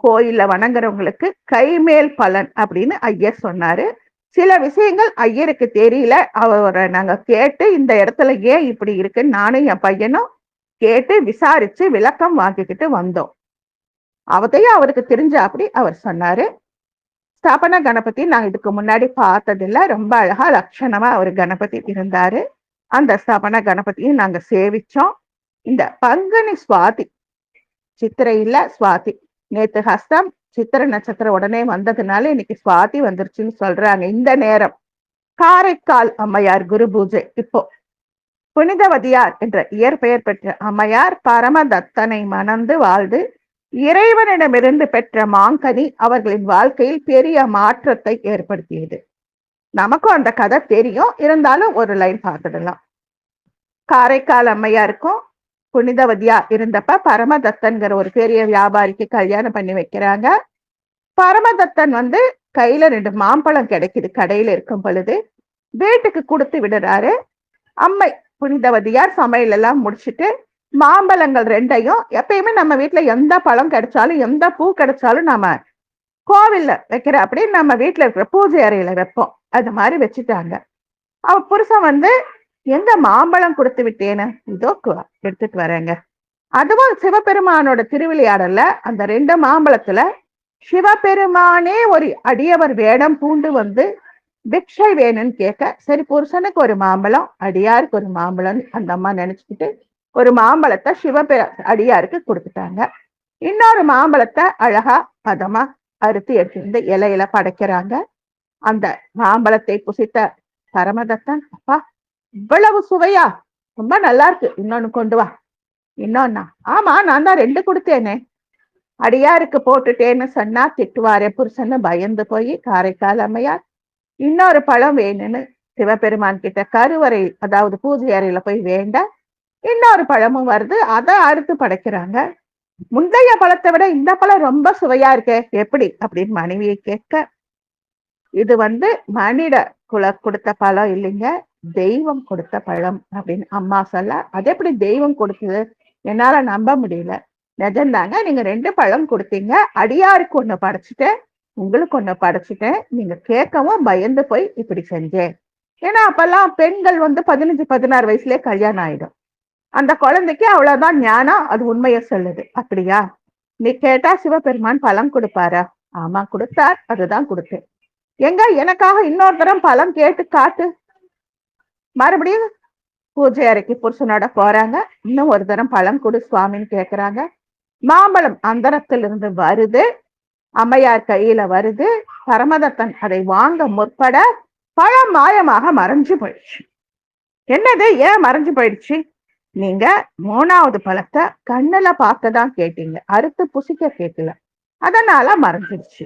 கோயில வணங்குறவங்களுக்கு கைமேல் பலன் அப்படின்னு ஐயர் சொன்னாரு. சில விஷயங்கள் ஐயருக்கு தெரியல, அவரை நாங்க கேட்டு இந்த இடத்துல ஏன் இப்படி இருக்குன்னு நானும் என் பையனும் கேட்டு விசாரிச்சு விளக்கம் வாங்கிக்கிட்டு வந்தோம். அவதையும் அவருக்கு தெரிஞ்ச அப்படி அவர் சொன்னாரு. ஸ்தாபன கணபதி நாங்க இதுக்கு முன்னாடி பார்த்ததில்ல, ரொம்ப அழகா லட்சணமா ஒரு கணபதி இருந்தாரு. அந்த ஸ்தாபன கணபதியும் நாங்க சேவிச்சோம். இந்த பங்குனி சுவாதி, சித்திரை இல்ல சுவாதி, நேத்து ஹஸ்தம் சித்திரை நட்சத்திரம் உடனே வந்ததுனால இன்னைக்கு சுவாதி வந்துருச்சுன்னு சொல்றாங்க. இந்த நேரம் காரைக்கால் அம்மையார் குரு பூஜை. இப்போ புனிதவதியார் என்ற இயற்பெயர் பெற்ற அம்மையார் பரமதத்தனை மணந்து வாழ்ந்து இறைவனிடமிருந்து பெற்ற மாங்கனி அவர்களின் வாழ்க்கையில் பெரிய மாற்றத்தை ஏற்படுத்தியது. நமக்கும் அந்த கதை தெரியும், இருந்தாலும் ஒரு லைன் பார்த்துடலாம். காரைக்கால் அம்மையாருக்கும் புனிதவதியா இருந்தப்ப பரமதத்தன்கிற ஒரு பெரிய வியாபாரிக்கு கல்யாணம் பண்ணி வைக்கிறாங்க. பரமதத்தன் கையில 2 மாம்பழம் கிடைக்குது கடையில இருக்கும் பொழுது, வீட்டுக்கு கொடுத்து விடுறாரு. அம்மை புனிதவதியார் சமையல் எல்லாம் முடிச்சுட்டு மாம்பழங்கள் 2ஐயும், எப்பயுமே நம்ம வீட்டுல எந்த பழம் கிடைச்சாலும் எந்த பூ கிடைச்சாலும் நம்ம கோவில்ல வைக்கிற அப்படி நம்ம வீட்டுல இருக்கிற பூஜை அறையில வைப்போம். அது மாதிரி வச்சுட்டாங்க. அவ புருஷன் எங்க மாம்பழம் கொடுத்து விட்டேன்னு, இதோ எடுத்துட்டு வரேங்க. அதுவும் சிவபெருமானோட திருவிளையாடல்ல அந்த 2 மாம்பழத்துல சிவபெருமானே ஒரு அடியவர் வேடம் பூண்டு பிக்ஷை வேணும்னு கேட்க, சரி புருஷனுக்கு ஒரு மாம்பழம் அடியாருக்கு ஒரு மாம்பழம் அந்த அம்மா நினைச்சுக்கிட்டு ஒரு மாம்பழத்தை அடியாருக்கு கொடுத்துட்டாங்க. இன்னொரு மாம்பழத்தை அழகா பதமா அறுத்து எடுத்து இலையில படைக்கிறாங்க. அந்த மாம்பழத்தை புசித்த பரமதத்தன், அப்பா இவ்வளவு சுவையா, ரொம்ப நல்லா இருக்கு, இன்னொன்னு கொண்டு வா. இன்னொன்னா, ஆமா நான் தான் 2 கொடுத்தேனே, அடியாருக்கு போட்டுட்டேன்னு சொன்னா திட்டுவாரே புருஷன்னு பயந்து போய் காரைக்கால் அம்மையார் இன்னொரு பழம் வேணும்னு சிவபெருமான் கிட்ட கருவறை அதாவது பூஜை அறையில போய் வேண்ட, இன்னொரு பழமும் வருது, அதை அறுத்து படைக்கிறாங்க. முந்தைய பழத்தை விட இந்த பழம் ரொம்ப சுவையா இருக்கு எப்படி அப்படின்னு மனைவியை கேட்க, இது மனித கொடுத்த பழம் இல்லைங்க, தெய்வம் கொடுத்த பழம் அப்படின்னு அம்மா சொல்ல, அது எப்படி தெய்வம் கொடுத்தது, என்னால நம்ப முடியல. நிஜம்தாங்க, நீங்க 2 பழம் கொடுத்தீங்க, அடியாருக்கு 1 படைச்சிட்டேன், உங்களுக்கு 1 படைச்சிட்டேன், நீங்க கேட்கவும் பயந்து போய் இப்படி செஞ்சேன். ஏன்னா அப்பெல்லாம் பெண்கள் 15-16 வயசுலயே கல்யாணம் ஆயிடும். அந்த குழந்தைக்கு அவ்வளவுதான் ஞானம், அது உண்மையை சொல்லுது. அப்படியா, நீ கேட்டா சிவபெருமான் பழம் கொடுப்பாரா? ஆமா கொடுத்தார், அதுதான் கொடுத்தேன். எங்க எனக்காக இன்னொரு தரம் பழம் கேட்டு காட்டு. மறுபடியும் பூஜை அறைக்கு புருஷனோட போறாங்க. இன்னும் ஒரு தரம் பழம் கொடு சுவாமின்னு கேக்குறாங்க. மாம்பழம் அந்தரத்திலிருந்து வருது, அம்மையார் கையில வருது. பரமதத்தன் அதை வாங்க முற்பட பழம் மாயமாக மறைஞ்சு போயிடுச்சு. என்னது, ஏன் மறைஞ்சு போயிடுச்சு? நீங்க 3வது பழத்தை கண்ணுல பார்க்கதான் கேட்டீங்க, அறுத்து புசிக்க கேட்கல, அதனால மறைஞ்சிருச்சு.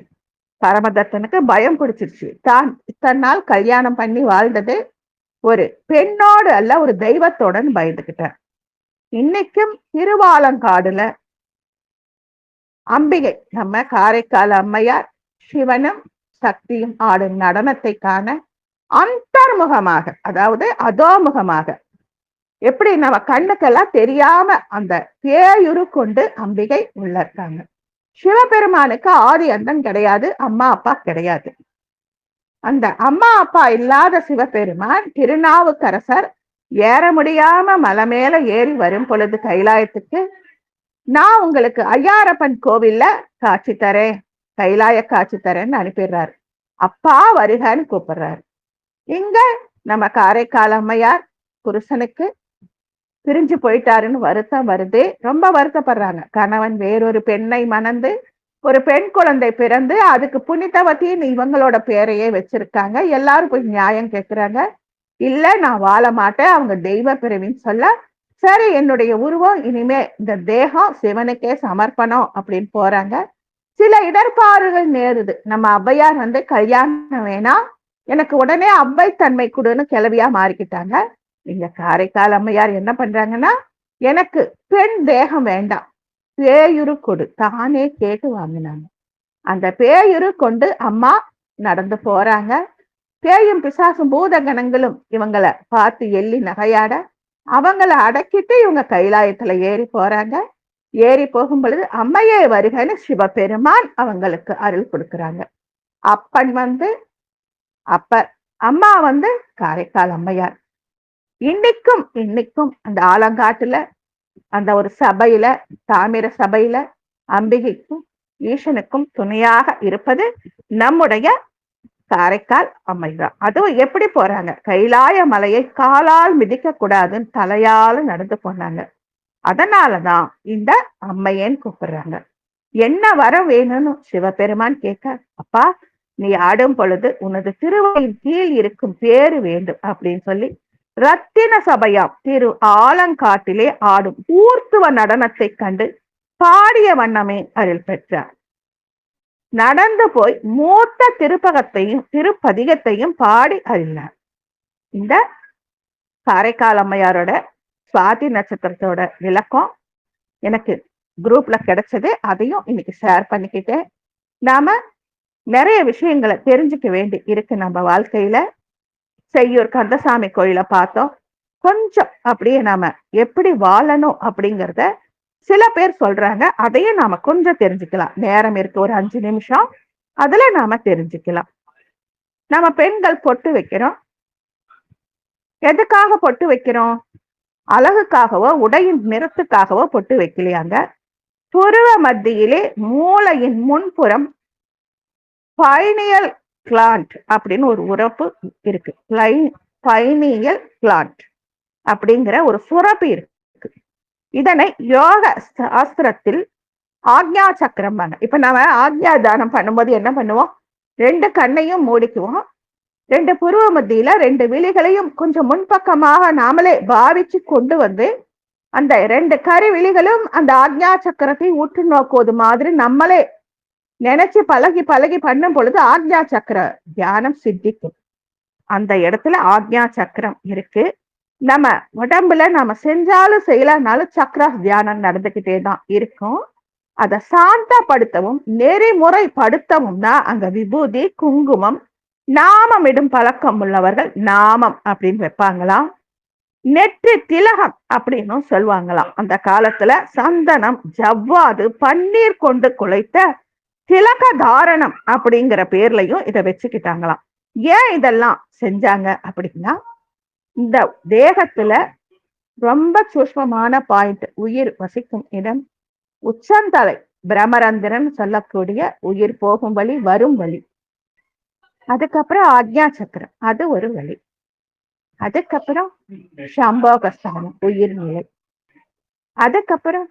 பரமதத்தனுக்கு பயம் பிடிச்சிருச்சு. தான் தன்னால் கல்யாணம் பண்ணி வாழ்ந்தது ஒரு பெண்ணோடு அல்ல, ஒரு தெய்வத்தோடன் பயந்துகிட்டார். இன்னைக்கும் திருவாலங்காடுல அம்பிகை, நம்ம காரைக்கால் அம்மையார் சிவனும் சக்தியும் ஆடும் நடனத்தை காண அந்தர்முகமாக, அதாவது அதோமுகமாக, எப்படி நம்ம கண்ணுக்கெல்லாம் தெரியாம அந்த பேயுரு கொண்டு அம்பிகை உள்ள இருக்காங்க. சிவபெருமானுக்கு ஆதி அந்தம் கிடையாது, அம்மா அப்பா கிடையாது. அந்த அம்மா அப்பா இல்லாத சிவபெருமான் திருநாவுக்கரசர் ஏற முடியாம மலை மேல ஏறி வரும் பொழுது கைலாயத்துக்கு, நான் உங்களுக்கு ஐயாரப்பன் கோவில்ல காட்சி தரேன், கைலாய காட்சி தரேன்னு அனுப்பிடுறாரு. அப்பா வருகன்னு கூப்பிடுறாரு. இங்க நம்ம காரைக்கால் அம்மையார் புருஷனுக்கு பிரிஞ்சு போயிட்டாருன்னு வருத்தம் வருது, ரொம்ப வருத்தப்படுறாங்க. கணவன் வேறொரு பெண்ணை மணந்து ஒரு பெண் குழந்தை பிறந்து அதுக்கு புனிதவத்தின்னு இவங்களோட பேரையே வச்சிருக்காங்க. எல்லாரும் போய் நியாயம் கேட்கிறாங்க. இல்ல, நான் வாழ மாட்டேன், அவங்க தெய்வ பிறவின்னு சொல்ல, சரி என்னுடைய உருவம் இனிமே இந்த தேகம் சிவனுக்கே சமர்ப்பணம் அப்படின்னு போறாங்க. சில இடர்பாடுகள் நேருது. நம்ம ஔவையார் கல்யாணம் வேணாம், எனக்கு உடனே அவ்வை தன்மை கொடுன்னு கிளவியா மாறிக்கிட்டாங்க. இங்க காரைக்கால் அம்மையார் என்ன பண்றாங்கன்னா, எனக்கு பெண் தேகம் வேண்டாம், பேயுரு கொடு, தானே கேட்டு வாங்கினாங்க. அந்த பேயுரு கொண்டு அம்மா நடந்து போறாங்க. பேயும் பிசாசும் பூதகணங்களும் இவங்களை பார்த்து எள்ளி நகையாட அவங்கள அடக்கிட்டு இவங்க கைலாயத்துல ஏறி போறாங்க. ஏறி போகும் பொழுது அம்மையே வருகன்னு சிவபெருமான் அவங்களுக்கு அருள் கொடுக்குறாங்க. அப்பன் அப்பர், அம்மா காரைக்கால் அம்மையார். இன்னைக்கும் அந்த ஆலங்காட்டுல அந்த ஒரு சபையில, தாமிர சபையில அம்பிகைக்கும் ஈசனுக்கும் துணையாக இருப்பது நம்முடைய காரைக்கால் அம்மைதான். அதுவும் எப்படி போறாங்க, கைலாய மலையை காலால் மிதிக்க கூடாதுன்னு தலையால நடந்து போனாங்க. அதனாலதான் இந்த அம்மையேன்னு கூப்பிடுறாங்க. என்ன வர வேணும்னு சிவபெருமான் கேட்க, அப்பா நீ ஆடும் பொழுது உனது திருவடியின் கீழ் இருக்கும் பேரு வேண்டும் அப்படின்னு சொல்லி ரத்தின சபையாம் திரு ஆலங்காட்டிலே ஆடும் ஊர்த்துவ நடனத்தை கண்டு பாடிய வண்ணமே அருள் பெற்றார். நடந்து போய் மூத்த திருப்பதிகத்தையும் பாடி அருளினார். இந்த காரைக்கால் அம்மையாரோட சுவாதி நட்சத்திரத்தோட விளக்கம் எனக்கு குரூப்ல கிடைச்சது, அதையும் இன்னைக்கு ஷேர் பண்ணிக்கிட்டேன். நாம நிறைய விஷயங்களை தெரிஞ்சுக்க வேண்டி இருக்கு நம்ம வாழ்க்கையில. செய்யூர் கந்தசாமி கோயில பார்த்தோம். கொஞ்சம் அப்படியே நாம எப்படி வாழணும் அப்படிங்கிறத சில பேர் சொல்றாங்க, அதையும் நாம கொஞ்சம் தெரிஞ்சுக்கலாம். நேரம் இருக்கு, ஒரு 5 நிமிஷம், அதுல நாம தெரிஞ்சுக்கலாம். நம்ம பெண்கள் பொட்டு வைக்கிறோம். எதுக்காக பொட்டு வைக்கிறோம்? அழகுக்காகவோ உடையின் நிறத்துக்காகவோ பொட்டு வைக்கலையாங்க. புருவ மத்தியிலே மூளையின் முன்புறம் பைனியல் கிளாண்ட் அப்படின்னு ஒரு உறுப்பு இருக்கு. பைனியல் கிளாண்ட் அப்படிங்கிற ஒரு சுரப்பு இருக்கு. இதனை யோக சாஸ்திரத்தில் ஆக்ஞா சக்கரம். இப்ப நாம ஆக்ஞா தானம் பண்ணும்போது என்ன பண்ணுவோம், 2 கண்ணையும் மூடிக்குவோம், 2 புருவ மத்தியில 2 விழிகளையும் கொஞ்சம் முன்பக்கமாக நாமளே பாவிச்சு கொண்டு அந்த 2 கரு விழிகளும் அந்த ஆக்ஞா சக்கரத்தை உற்று நோக்குவது மாதிரி நம்மளே நினைச்சு பழகி பழகி பண்ணும் பொழுது ஆக்ஞா சக்கர தியானம் சித்திக்கும். அந்த இடத்துல ஆக்ஞா சக்கரம் இருக்கு. நம்ம உடம்புல நாம செஞ்சாலும் செய்யலனாலும் சக்கர தியானம் நடந்துகிட்டே தான் இருக்கும். அதை சாந்தப்படுத்தவும் நெறிமுறைப்படுத்தவும் தான் அங்க விபூதி, குங்குமம், நாமமிடும் பழக்கம் உள்ளவர்கள் நாமம் அப்படின்னு வைப்பாங்களாம். நெற்றி திலகம் அப்படின்னு சொல்லுவாங்களாம். அந்த காலத்துல சந்தனம், ஜவ்வாது, பன்னீர் கொண்டு குழைத்த திலக தாரணம் அப்படிங்கிற பேர்லயும் இதை வச்சுக்கிட்டாங்களாம். ஏன் இதெல்லாம் செஞ்சாங்க அப்படின்னா, இந்த தேகத்துல ரொம்ப சூஷ்மமான பாயிண்ட், உயிர் வசிக்கும் இடம் உச்சந்தலை பிரமரந்திரன் சொல்லக்கூடிய உயிர் போகும் வழி, வரும் வழி. அதுக்கப்புறம் ஆக்ஞா சக்கரம், அது ஒரு வழி. அதுக்கப்புறம் சம்போகஸ்தானம், உயிர்நிலை. அதுக்கப்புறம்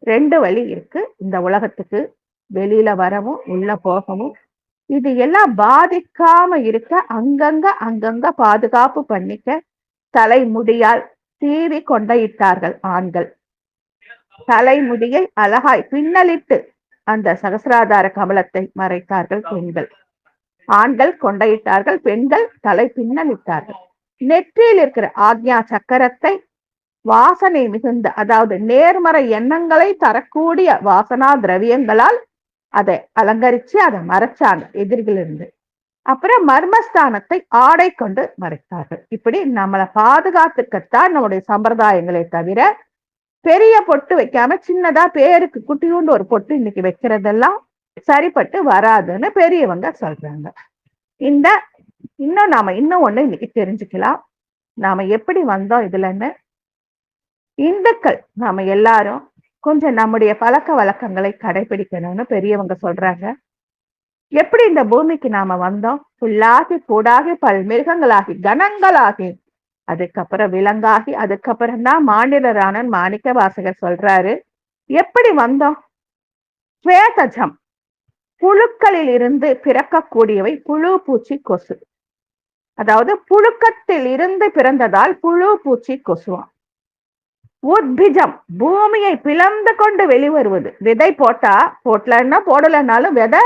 2 வழி இருக்கு இந்த உலகத்துக்கு வெளியில வரவும் உள்ள போகவும். இது எல்லாம் பாதிக்காம இருக்க அங்கங்க பாதுகாப்பு பண்ணிக்க தலைமுடியால் சீவி கொண்டையிட்டார்கள் ஆண்கள். தலைமுடியை அழகாய் பின்னலிட்டு அந்த சகசிராதார கமலத்தை மறைத்தார்கள் பெண்கள். ஆண்கள் கொண்டையிட்டார்கள், பெண்கள் தலை பின்னலிட்டார்கள். நெற்றியில் இருக்கிற ஆக்ஞா சக்கரத்தை வாசனை மிகுந்த, அதாவது நேர்மறை எண்ணங்களை தரக்கூடிய வாசனா திரவியங்களால் அதை அலங்கரிச்சு அதை மறைச்சாங்க எதிரிகளிருந்து. அப்புறம் மர்மஸ்தானத்தை ஆடை கொண்டு மறைத்தார்கள். இப்படி நம்மளை பாதுகாத்துக்கத்தான் நம்முடைய சம்பிரதாயங்களை தவிர பெரிய பொட்டு வைக்காம சின்னதா பேருக்கு குட்டியூண்டு ஒரு பொட்டு இன்னைக்கு வைக்கிறதெல்லாம் சரிப்பட்டு வராதுன்னு பெரியவங்க சொல்றாங்க. இந்த இன்னும் ஒண்ணு இன்னைக்கு தெரிஞ்சுக்கலாம், நாம எப்படி வந்தோம் இதுலன்னு. இந்துக்கள் நாம எல்லாரும் கொஞ்சம் நம்முடைய பழக்க வழக்கங்களை கடைபிடிக்கணும்னு பெரியவங்க சொல்றாங்க. எப்படி இந்த பூமிக்கு நாம வந்தோம்? புல்லாகி கூடாகி பல் மிருகங்களாகி கணங்களாகி அதுக்கப்புறம் விலங்காகி அதுக்கப்புறம் தான் மாநிலரானன் மாணிக்க வாசகர் சொல்றாரு. எப்படி வந்தோம்? ஸ்வேதஜம், புழுக்களில் இருந்து பிறக்கக்கூடியவை புழு, பூச்சி, கொசு. அதாவது புழுக்கத்தில் இருந்து பிறந்ததால் புழு, பூச்சி, கொசுவாம். உத்பிஜம், பூமியை பிளந்து கொண்டு வெளிவருவது. விதை போட்டலன்னா போடலன்னாலும் விதை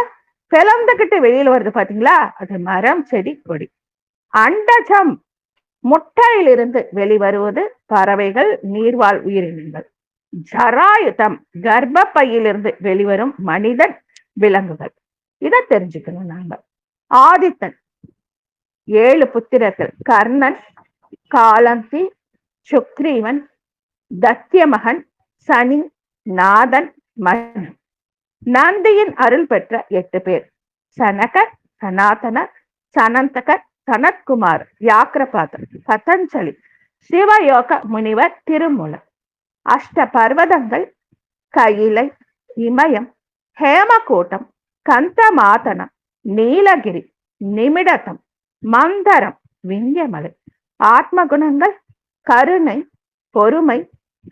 பிளந்துகிட்டு வெளியில வருது பாத்தீங்களா, அது மரம், செடி, கொடி. அண்டஜம், முட்டையிலிருந்து வெளிவருவது பறவைகள், நீர்வாழ் உயிரினங்கள். ஜராயுதம், கர்ப்பப்பையிலிருந்து வெளிவரும் மனிதன், விலங்குகள். இதை தெரிஞ்சுக்கணும் நாங்க. ஆதித்தன் 7 புத்திரர்கள், கர்ணன், காலந்தி, சுக்ரீவன், தத்தியமகன், சனி, நாதன், மணி. நந்தியின் அருள் பெற்ற 8 பேர்: சனகர், சனாதனர், சனந்தகர், சனத்குமார், வியாக்கிரபாதர், பதஞ்சலி, சிவயோக முனிவர், திருமூலர். அஷ்ட பர்வதங்கள்: கையிலை, இமயம், ஹேமகூட்டம், கந்தமாதனம், நீலகிரி, நிமிடதம், மந்தரம், விந்தியமலை. ஆத்ம குணங்கள்: கருணை, பொறுமை,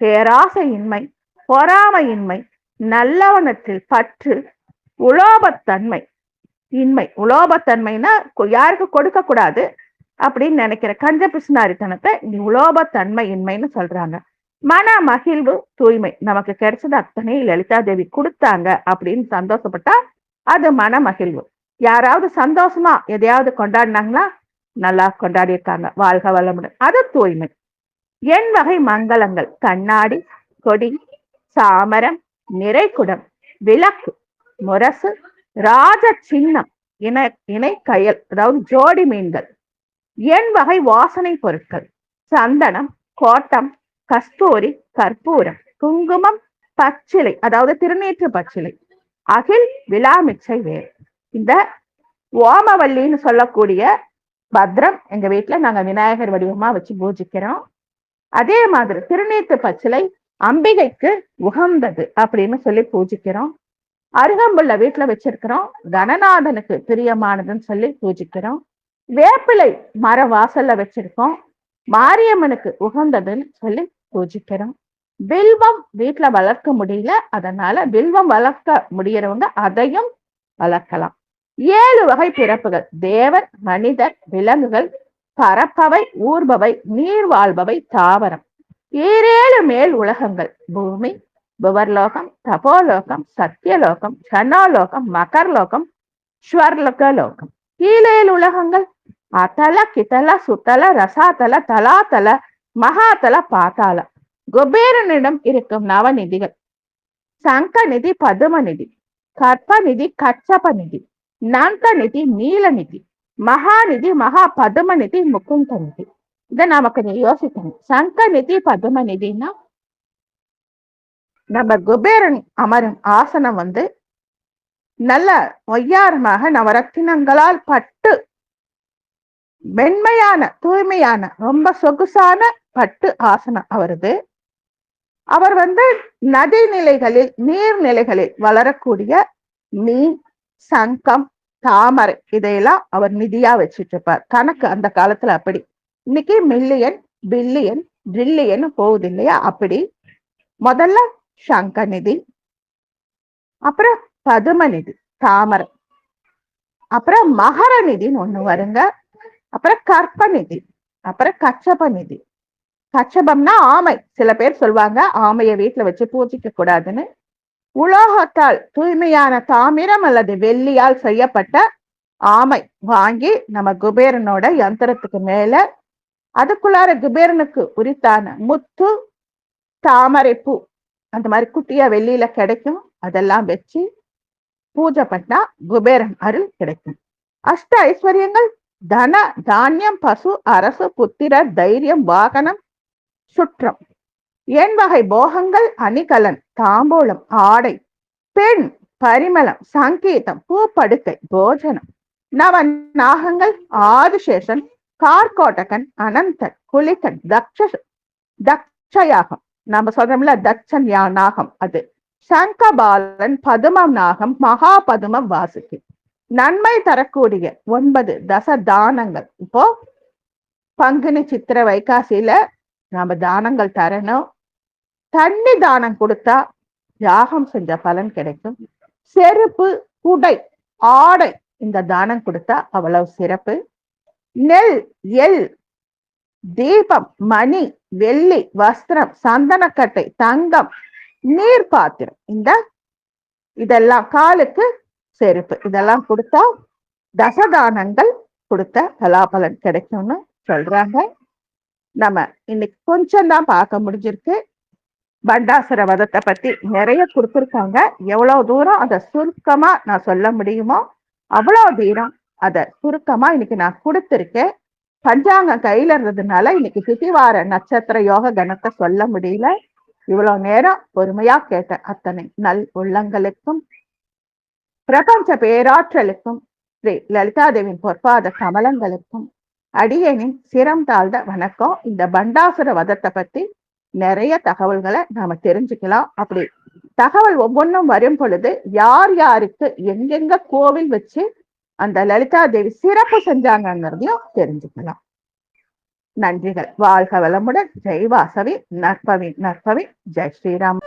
பேராசையின்மை, பொறாமையின்மை, நல்லவனத்தில் பற்று, உலோபத்தன்மை இன்மை. உலோபத்தன்மைனா யாருக்கு கொடுக்க கூடாது அப்படின்னு நினைக்கிற கஞ்ச பிசுனாரித்தனத்தை உலோபத்தன்மை இன்மைன்னு சொல்றாங்க. மன மகிழ்வு, தூய்மை. நமக்கு கிடைச்சது அத்தனை லலிதா தேவி கொடுத்தாங்க அப்படின்னு சந்தோஷப்பட்டா அது மன மகிழ்வு. யாராவது சந்தோஷமா எதையாவது கொண்டாடினாங்களா, நல்லா கொண்டாடி இருக்காங்க, வாழ்க வளமுடன், அது தூய்மை. என் வகை மங்களங்கள்: கண்ணாடி, கொடி, சாமரம், நிறைக்குடம், விளக்கு, முரசு, ராஜ சின்னம், இணை கயல், அதாவது ஜோடி மீன்கள். என் வகை வாசனை பொருட்கள்: சந்தனம், கோட்டம், கஸ்தூரி, கற்பூரம், குங்குமம், பச்சிலை, அதாவது திருநீற்று பச்சிலை, அகில், விளாமிச்சை வேர். இந்த ஓமவல்லின்னு சொல்லக்கூடிய பத்ரம் எங்க வீட்டுல நாங்க விநாயகர் வடிவமா வச்சு பூஜிக்கிறோம். அதே மாதிரி திருநீற்று பச்சிலை அம்பிகைக்கு உகந்தது அப்படின்னு சொல்லி பூஜிக்கிறோம். அருகம்புல்ல வீட்டுல வச்சிருக்கிறோம், கணநாதனுக்கு பிரியமானதுன்னு சொல்லி பூஜிக்கிறோம். வேப்பிலை மர வாசல்ல வச்சிருக்கோம், மாரியம்மனுக்கு உகந்ததுன்னு சொல்லி பூஜிக்கிறோம். வில்வம் வீட்டுல வளர்க்க முடியல, அதனால வில்வம் வளர்க்க முடியறவங்க அதையும் வளர்க்கலாம். 7 வகை பிறப்புகள்: தேவர், மனிதர், விலங்குகள், பறப்பவை, ஊர்பவை, நீர் வாழ்பவை, தாவரம். 7 மேல் உலகங்கள்: பூமி, புவர்லோகம், தபோலோகம், சத்தியலோகம், ஜனலோகம், மகர்லோகம், ஸ்வர்லோகம். 7 உலகங்கள்: அத்தல, கித்தல, சுத்தல, ரசாத்தல, தலாத்தல, மகாத்தல, பாத்தால. குபேரனிடம் இருக்கும் நவநிதிகள்: சங்கநிதி, பதுமநிதி, கற்பநிதி, கச்சபநிதி, நந்தநிதி, நீலநிதி, மகாநிதி, மகா பதுமநிதி, முகுந்த நிதி. இதை நாம கொஞ்சம் யோசிக்கணும். சங்கநிதி, பதுமநிதினா நம்ம குபேரன் அமரும் ஆசனம் நல்ல ஒய்யாரமாக நவரத்தினங்களால் பட்டு மென்மையான, தூய்மையான, ரொம்ப சொகுசான பட்டு ஆசனம் அவரது. அவர் நதி நிலைகளில், நீர்நிலைகளில் வளரக்கூடிய மீன், சங்கம், தாமரை இதையெல்லாம் அவர் நிதியா வச்சிட்டு இருப்பார். கணக்கு அந்த காலத்துல அப்படி. இன்னைக்கு மில்லியன், பில்லியன், ட்ரில்லியன் போகுது இல்லையா? அப்படி முதல்ல சங்க நிதி, அப்புறம் பதும நிதி, தாமரை, அப்புறம் மகர நிதின்னு ஒண்ணு வருங்க, அப்புறம் கற்ப நிதி, அப்புறம் கச்சப நிதி. கச்சபம்னா ஆமை. சில பேர் சொல்லுவாங்க ஆமையை வீட்டுல வச்சு பூஜிக்க கூடாதுன்னு. உலோகத்தால் தூய்மையான தாமிரம் அல்லது வெள்ளியால் செய்யப்பட்ட ஆமை வாங்கி நம்ம குபேரனோட யந்திரத்துக்கு மேல, அதுக்குள்ளார குபேரனுக்கு உரித்தான முத்து, தாமரை பூ அந்த மாதிரி குட்டியா வெள்ளியில கிடைக்கும், அதெல்லாம் வச்சு பூஜை பண்ணா குபேரன் அருள் கிடைக்கும். அஷ்ட ஐஸ்வர்யங்கள் தன, தானியம், பசு, அரசு, புத்திரர், தைரியம், வாகனம், சுற்றம், எண் வகை போகங்கள், அணிகலன், தாம்பூலம், ஆடை, பெண், பரிமளம், சங்கீதம், பூ, படுக்கை, போஜனம், நவ நாகங்கள், ஆதிசேஷன், கார்கோட்டகன், அனந்தன், குலிகன், தக்ஷயாகம், நம்ம சொல்றோம்ல தட்சன் நாகம், அது சங்கபாலன், பதுமம் நாகம், மகா பதுமம் வாசுகி. நன்மை தரக்கூடிய 9 தச தானங்கள். இப்போ பங்குனி, சித்திரை, வைகாசியில நாம தானங்கள் தரணும். தண்ணி தானம் கொடுத்தா யாகம் செஞ்ச பலன் கிடைக்கும். செருப்பு, குடை, ஆடை இந்த தானம் கொடுத்தா அவ்வளவு சிறப்பு. நெல், எள், தீபம், மணி, வெள்ளி, வஸ்திரம், சந்தனக்கட்டை, தங்கம், நீர் பாத்திரம், இதெல்லாம் காலுக்கு செருப்பு, இதெல்லாம் கொடுத்தா தசதானங்கள் கொடுத்த பலாபலன் கிடைக்கும்னு சொல்றாங்க. நம்ம இன்னைக்கு கொஞ்சம் தான் பார்க்க முடிஞ்சிருக்கு. பண்டாசுர வதத்தை பத்தி நிறைய கொடுத்துருக்காங்க. எவ்வளவு தூரம் அதை சுருக்கமா நான் சொல்ல முடியுமோ அவ்வளவு தூரம் அதை சுருக்கமா இன்னைக்கு நான் கொடுத்திருக்கேன். பஞ்சாங்கம் கையில இருந்ததுனால இன்னைக்கு திதிவார நட்சத்திர யோக கணத்தை சொல்ல முடியல. இவ்வளவு நேரம் பொறுமையா கேட்ட அத்தனை நல் உள்ளங்களுக்கும் பிரபஞ்ச பேராற்றலுக்கும் ஸ்ரீ லலிதாதேவியின் பொற்பாத கமலங்களுக்கும் அடியேனின் சிரம் தாழ்ந்த வணக்கம். இந்த பண்டாசுர வதத்தை பத்தி நிறைய தகவல்களை நாம தெரிஞ்சுக்கலாம். அப்படி தகவல் ஒவ்வொன்றும் வரும் பொழுது யார் யாருக்கு எங்கெங்க கோவில் வச்சு அந்த லலிதா தேவி சிறப்பு செஞ்சாங்கிறதையும் தெரிஞ்சுக்கலாம். நன்றிகள். வாழ்க வளமுடன். ஜெய் வாசவி. நற்பவி நற்பவி. ஜெய் ஸ்ரீராம்.